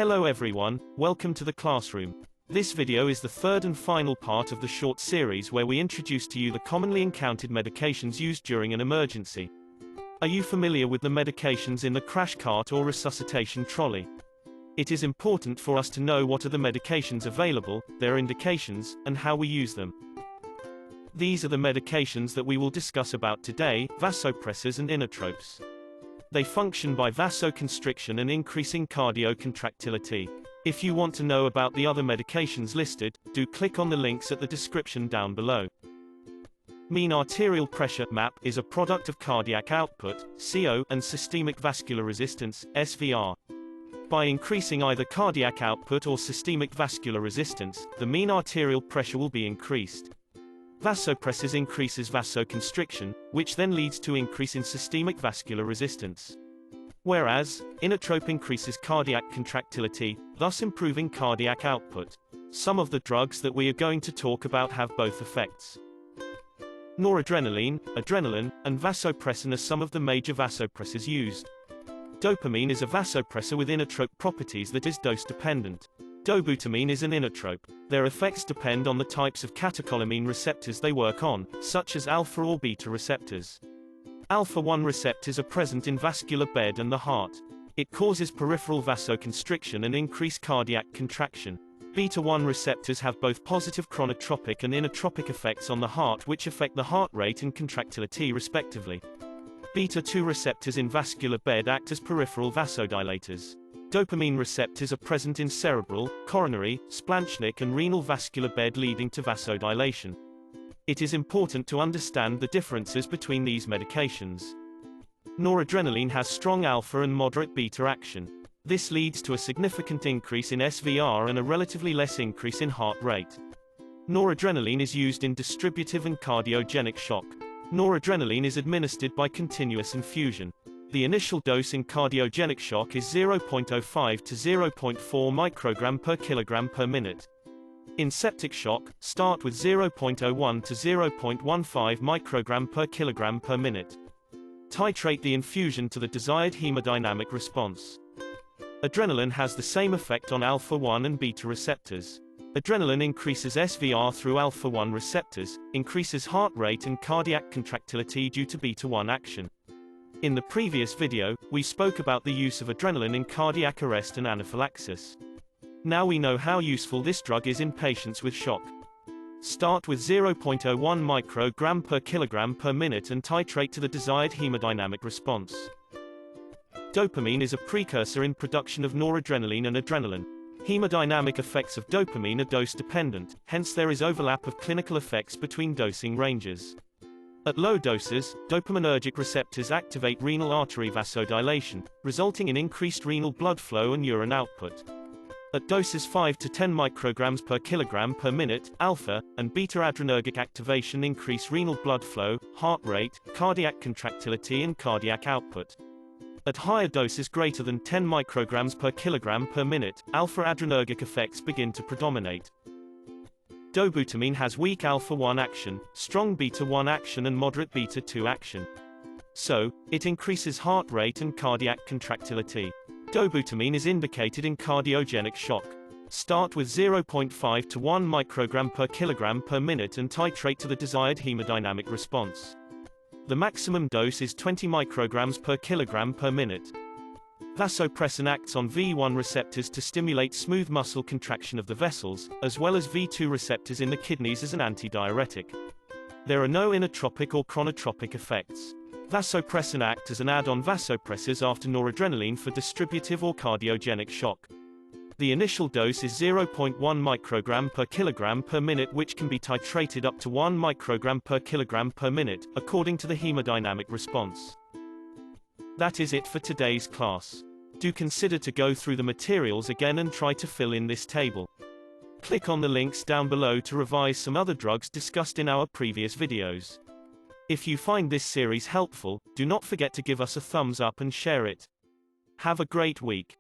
Hello everyone, welcome to the classroom. This video is the third and final part of the short series where we introduce to you the commonly encountered medications used during an emergency. Are you familiar with the medications in the crash cart or resuscitation trolley? It is important for us to know what are the medications available, their indications, and how we use them. These are the medications that we will discuss about today: vasopressors and inotropes. They function by vasoconstriction and increasing cardiocontractility. If you want to know about the other medications listed, do click on the links at the description down below. Mean arterial pressure (MAP) is a product of cardiac output (CO) and systemic vascular resistance (SVR). By increasing either cardiac output or systemic vascular resistance, the mean arterial pressure will be increased. Vasopressors increases vasoconstriction, which then leads to increase in systemic vascular resistance. Whereas, inotrope increases cardiac contractility, thus improving cardiac output. Some of the drugs that we are going to talk about have both effects. Noradrenaline, adrenaline, and vasopressin are some of the major vasopressors used. Dopamine is a vasopressor with inotrope properties that is dose-dependent. Dobutamine is an inotrope. Their effects depend on the types of catecholamine receptors they work on, such as alpha or beta receptors. Alpha-1 receptors are present in vascular bed and the heart. It causes peripheral vasoconstriction and increased cardiac contraction. Beta-1 receptors have both positive chronotropic and inotropic effects on the heart, which affect the heart rate and contractility respectively. Beta-2 receptors in vascular bed act as peripheral vasodilators. Dopamine receptors are present in cerebral, coronary, splanchnic and renal vascular bed, leading to vasodilation. It is important to understand the differences between these medications. Noradrenaline has strong alpha and moderate beta action. This leads to a significant increase in SVR and a relatively less increase in heart rate. Noradrenaline is used in distributive and cardiogenic shock. Noradrenaline is administered by continuous infusion. The initial dose in cardiogenic shock is 0.05 to 0.4 microgram per kilogram per minute. In septic shock, start with 0.01 to 0.15 microgram per kilogram per minute. Titrate the infusion to the desired hemodynamic response. Adrenaline has the same effect on alpha-1 and beta receptors. Adrenaline increases SVR through alpha-1 receptors, increases heart rate and cardiac contractility due to beta-1 action. In the previous video, we spoke about the use of adrenaline in cardiac arrest and anaphylaxis. Now we know how useful this drug is in patients with shock. Start with 0.01 microgram per kilogram per minute and titrate to the desired hemodynamic response. Dopamine is a precursor in production of noradrenaline and adrenaline. Hemodynamic effects of dopamine are dose-dependent, hence there is overlap of clinical effects between dosing ranges. At low doses, dopaminergic receptors activate renal artery vasodilation, resulting in increased renal blood flow and urine output. At doses 5 to 10 micrograms per kilogram per minute, alpha and beta adrenergic activation increase renal blood flow, heart rate, cardiac contractility and cardiac output. At higher doses greater than 10 micrograms per kilogram per minute, alpha adrenergic effects begin to predominate. Dobutamine has weak alpha-1 action, strong beta-1 action and moderate beta-2 action. So, it increases heart rate and cardiac contractility. Dobutamine is indicated in cardiogenic shock. Start with 0.5 to 1 microgram per kilogram per minute and titrate to the desired hemodynamic response. The maximum dose is 20 micrograms per kilogram per minute. Vasopressin acts on V1 receptors to stimulate smooth muscle contraction of the vessels, as well as V2 receptors in the kidneys as an antidiuretic. There are no inotropic or chronotropic effects. Vasopressin act as an add-on vasopressors after noradrenaline for distributive or cardiogenic shock. The initial dose is 0.1 microgram per kilogram per minute, which can be titrated up to 1 microgram per kilogram per minute, according to the hemodynamic response. That is it for today's class. Do consider to go through the materials again and try to fill in this table. Click on the links down below to revise some other drugs discussed in our previous videos. If you find this series helpful, do not forget to give us a thumbs up and share it. Have a great week.